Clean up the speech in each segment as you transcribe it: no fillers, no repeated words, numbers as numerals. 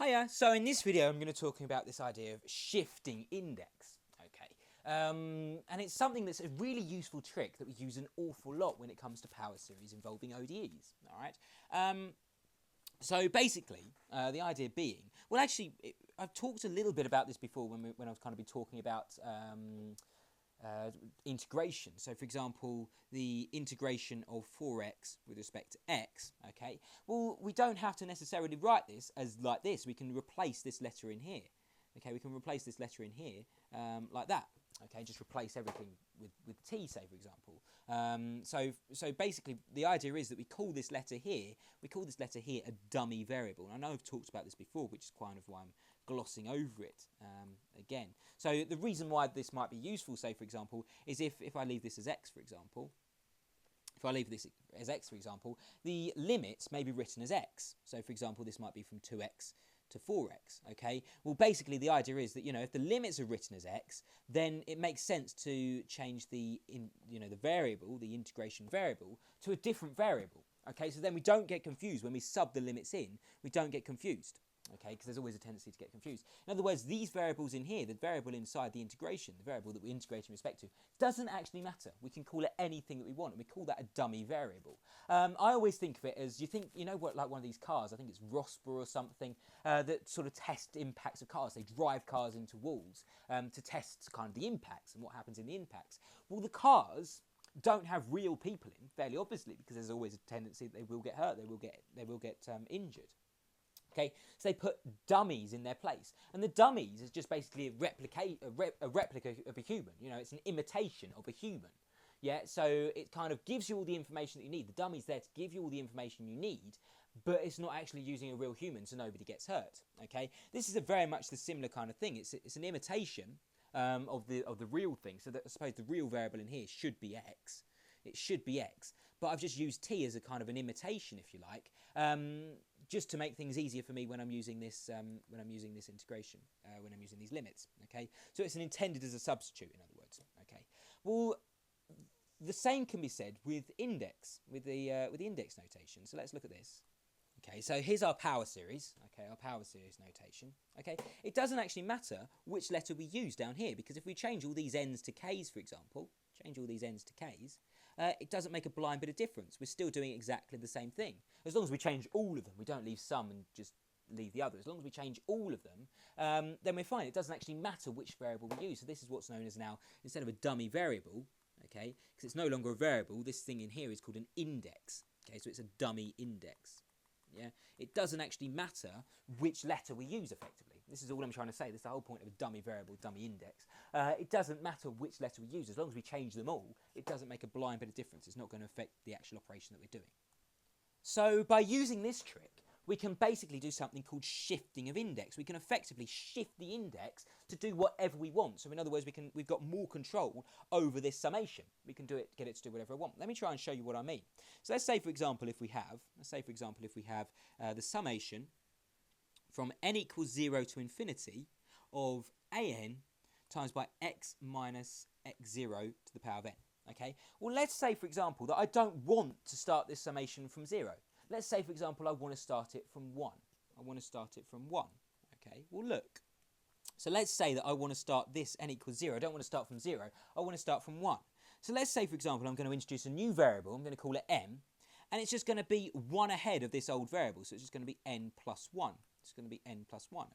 Hiya, so in this video I'm going to talk about this idea of shifting index, okay, and it's something that's a really useful trick that we use an awful lot when it comes to power series involving ODEs, alright. So basically, the idea being, well actually, I've talked a little bit about this before when I was kind of been talking about integration. So for example, the integration of 4x with respect to x, okay, well we don't have to necessarily write this as like this. We can replace this letter in here, okay, we can replace this letter in here like that, okay, just replace everything with t, say for example. So basically the idea is that we call this letter here a dummy variable, and I know I've talked about this before, which is kind of why I'm glossing over it again. So the reason why this might be useful, say for example, is if I leave this as x, for example, if I leave this as x, for example, the limits may be written as x. So for example, this might be from 2x to 4x, okay? Well, basically the idea is that, you know, if the limits are written as x, then it makes sense to change the variable, the integration variable, to a different variable, okay? So then we don't get confused when we sub the limits in, we don't get confused. Okay, because there's always a tendency to get confused. In other words, these variables in here, the variable inside the integration, the variable that we integrate in respect to, doesn't actually matter. We can call it anything that we want, and we call that a dummy variable. I always think of it as, you know what, like one of these cars, I think it's Rosper or something, that sort of test impacts of cars. They drive cars into walls to test kind of the impacts and what happens in the impacts. Well, the cars don't have real people in, fairly obviously, because there's always a tendency that they will get hurt, they will get injured. Okay, so they put dummies in their place, and the dummies is just basically a replica of a human. You know, it's an imitation of a human. Yeah, so it kind of gives you all the information that you need. The dummy's there to give you all the information you need, but it's not actually using a real human, so nobody gets hurt. Okay, this is very much the similar kind of thing. It's an imitation of the real thing. So that I suppose the real variable in here should be x. It should be x, but I've just used t as a kind of an imitation, if you like, just to make things easier for me when I'm using this integration, when I'm using these limits. Okay, so it's intended as a substitute, in other words. Okay, well, the same can be said with index, with the index notation. So let's look at this. Okay, so here's our power series, okay, our power series notation, okay. It doesn't actually matter which letter we use down here, because if we change all these n's to k's, for example, it doesn't make a blind bit of difference. We're still doing exactly the same thing. As long as we change all of them, we don't leave some and just leave the other. As long as we change all of them, then we're fine. It doesn't actually matter which variable we use. So this is what's known as now, instead of a dummy variable, okay, because it's no longer a variable, this thing in here is called an index. Okay, so it's a dummy index. Yeah, it doesn't actually matter which letter we use effectively. This is all I'm trying to say. This is the whole point of a dummy variable, dummy index. It doesn't matter which letter we use. As long as we change them all, it doesn't make a blind bit of difference. It's not going to affect the actual operation that we're doing. So by using this trick, we can basically do something called shifting of index. We can effectively shift the index to do whatever we want. So in other words, we've got more control over this summation. We can get it to do whatever I want. Let me try and show you what I mean. So let's say, for example, if we have the summation from n equals 0 to infinity of an times by x minus x0 to the power of n. Okay. Well, let's say, for example, that I don't want to start this summation from 0. Let's say, for example, I want to start it from 1. Okay, well, look. So let's say that I want to start this n equals 0. I don't want to start from 0. I want to start from 1. So let's say, for example, I'm going to introduce a new variable. I'm going to call it m. And it's just going to be 1 ahead of this old variable. So it's just going to be n plus 1. It's going to be n plus 1.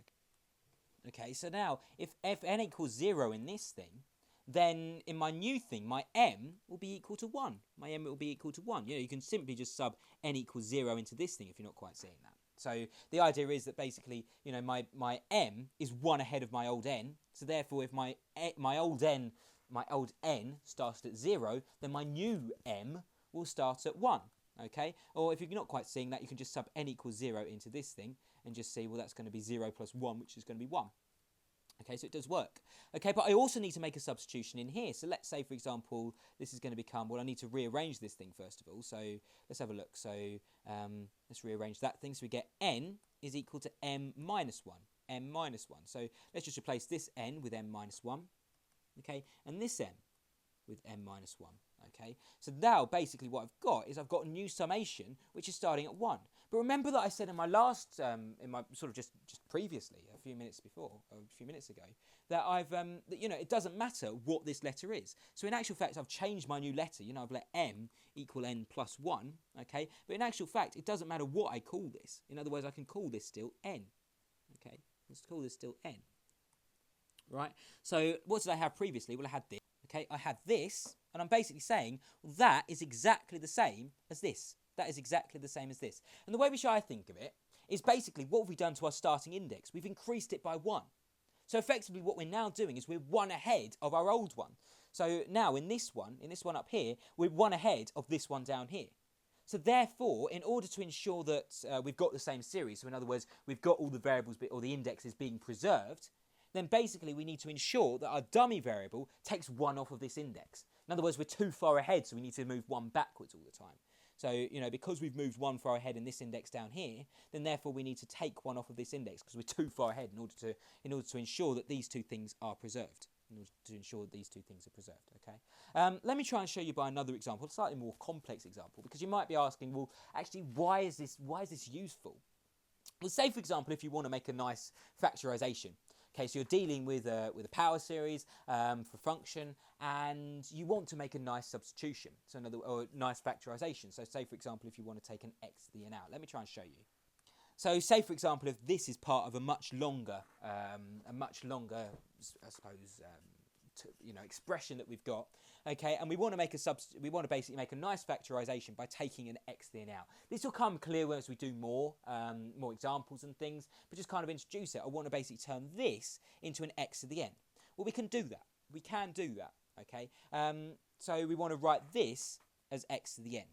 Okay, so now, if n equals 0 in this thing, then in my new thing, my m will be equal to 1. My m will be equal to 1. You know, you can simply just sub n equals 0 into this thing if you're not quite seeing that. So the idea is that basically, you know, my m is 1 ahead of my old n. So therefore, if my old n started at 0, then my new m will start at 1. Okay? Or if you're not quite seeing that, you can just sub n equals 0 into this thing and just see, well, that's going to be 0 plus 1, which is going to be 1. Okay, so it does work. Okay, but I also need to make a substitution in here. So let's say, for example, this is going to become, well, I need to rearrange this thing first of all. So let's have a look. So let's rearrange that thing. So we get n is equal to m minus 1. So let's just replace this n with m minus 1. Okay, and this m with m minus 1. Okay, so now basically what I've got is I've got a new summation which is starting at 1. But remember that I said in my last, in my sort of just previously, a few minutes before, or a few minutes ago, that that, you know, it doesn't matter what this letter is. So in actual fact, I've changed my new letter. You know, I've let m equal n plus 1, okay? But in actual fact, it doesn't matter what I call this. In other words, I can call this still n, okay? Let's call this still n, right? So what did I have previously? Well, I had this, okay? I had this, and I'm basically saying, well, that is exactly the same as this. That is exactly the same as this. And the way which I think of it is basically, what have we done to our starting index? We've increased it by 1. So effectively what we're now doing is we're 1 ahead of our old one. So now in this one up here, we're 1 ahead of this one down here. So therefore, in order to ensure that we've got the same series, so in other words, we've got all the variables or the indexes being preserved, then basically we need to ensure that our dummy variable takes 1 off of this index. In other words, we're too far ahead, so we need to move 1 backwards all the time. So, you know, because we've moved 1 far ahead in this index down here, then therefore we need to take 1 off of this index because we're too far ahead in order to ensure that these two things are preserved. Okay. Let me try and show you by another example, a slightly more complex example, because you might be asking, well, actually, why is this useful? Well, say for example, if you want to make a nice factorization. Okay, so you're dealing with a power series for function, and you want to make a nice substitution, so or a nice factorization. So say, for example, if you want to take an x to the n out. Let me try and show you. So say, for example, if this is part of a much longer, I suppose, expression that we've got, okay, and we want to make basically make a nice factorization by taking an x to the n out. This will come clear as we do more examples and things, but just kind of introduce it. I want to basically turn this into an x to the n. Well, we can do that. Okay. So we want to write this as x to the n.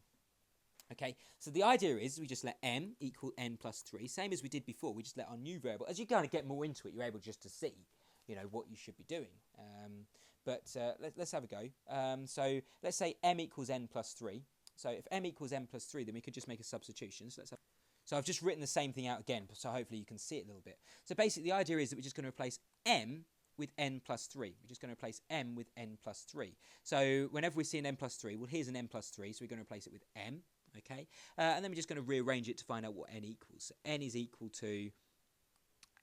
Okay, so the idea is we just let m equal n plus 3, same as we did before. We just let our new variable. As you kind of get more into it, you're able just to see, you know, what you should be doing. Let's have a go. So let's say m equals n plus 3. So if m equals n plus 3, then we could just make a substitution. So I've just written the same thing out again, so hopefully you can see it a little bit. So basically the idea is that we're just going to replace m with n plus 3. We're just going to replace m with n plus 3. So whenever we see an n plus 3, well, here's an n plus 3, so we're going to replace it with m. Okay, and then we're just going to rearrange it to find out what n equals. So n is equal to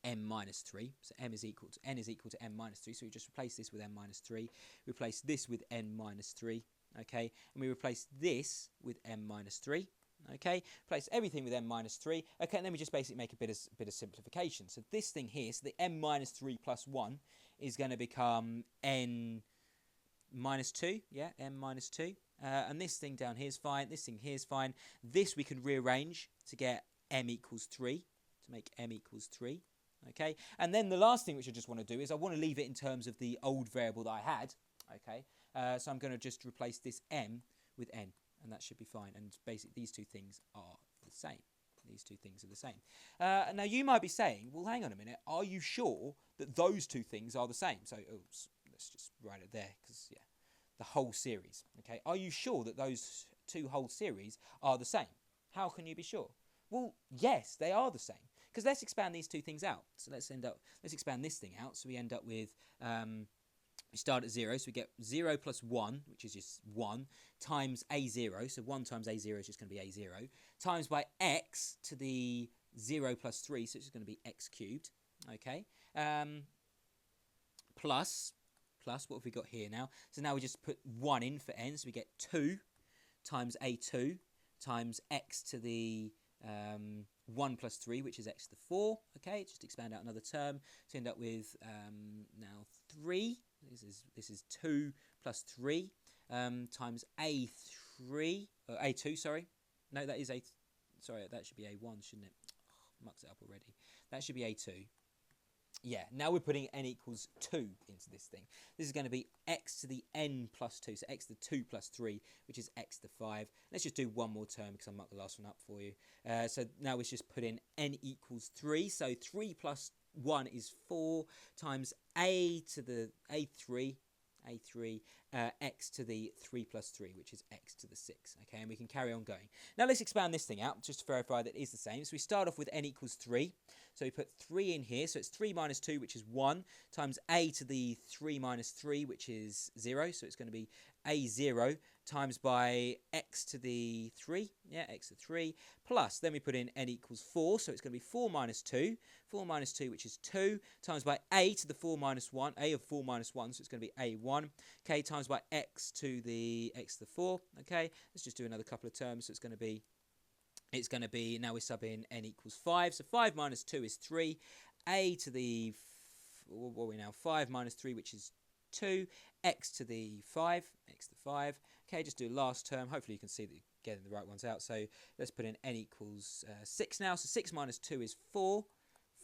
m minus 3. So n is equal to m minus 3. So we just replace this with m minus 3. Replace this with n minus 3. Okay, and we replace this with m minus 3. Okay, replace everything with m minus 3. Okay, and then we just basically make a bit of simplification. So this thing here, so the m minus 3 plus 1 is going to become n minus 2. Yeah, m minus 2. And this thing down here is fine. This thing here is fine. This we can rearrange to get m equals 3, to make m equals 3. Okay, and then the last thing which I just want to do is I want to leave it in terms of the old variable that I had. Okay, so I'm going to just replace this m with n, and that should be fine. And basically these two things are the same. Now you might be saying, well, hang on a minute, are you sure that those two things are the same? So let's just write it there, because yeah, the whole series. Okay, are you sure that those two whole series are the same? How can you be sure? Well, yes, they are the same. Because let's expand these two things out. So let's expand this thing out. So we end up with, we start at 0. So we get 0 plus 1, which is just 1, times a0. So 1 times a0 is just going to be a0. Times by x to the 0 plus 3. So it's just going to be x cubed. Okay. Plus, what have we got here now? So now we just put 1 in for n. So we get 2 times a2 times x to the 1 plus 3, which is x to the 4. Okay, just expand out another term to end up with now 3. This is 2 plus 3 times a3, a2, sorry. No, that is sorry, that should be a1, shouldn't it? Oh, mucked it up already. That should be a2. Yeah, now we're putting n equals 2 into this thing. This is going to be x to the n plus 2, so x to the 2 plus 3, which is x to the 5. Let's just do one more term because I mucked the last one up for you. So now we just put in n equals 3, so 3 plus 1 is 4 times a to the a3, x to the 3 plus 3, which is x to the 6. Okay, and we can carry on going. Now let's expand this thing out just to verify that it is the same. So we start off with n equals 3. So we put 3 in here. So it's 3 minus 2, which is 1, times a to the 3 minus 3, which is 0. So it's going to be a0 times by x to the 3, yeah, x to the 3, plus, then we put in n equals 4, so it's going to be 4 minus 2, which is 2, times by a to the 4 minus 1, a of 4 minus 1, so it's going to be a1, okay, times by x to the 4, okay, let's just do another couple of terms, so it's going to be, now we sub in n equals 5, so 5 minus 2 is 3, a to the, what are we now, 5 minus 3, which is 2, x to the 5, okay, just do last term, hopefully you can see that you're getting the right ones out, so let's put in n equals 6 now, so 6 minus 2 is 4,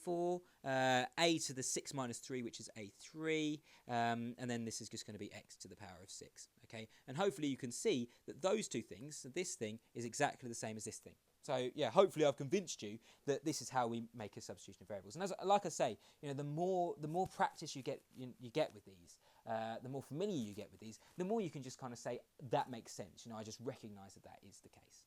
a to the 6 minus 3, which is a3, and then this is just going to be x to the power of 6, okay, and hopefully you can see that those two things, so this thing is exactly the same as this thing. So yeah, hopefully I've convinced you that this is how we make a substitution of variables. And like I say, the more practice you get with these, the more familiar you get with these, the more you can just kind of say that makes sense. I just recognise that is the case.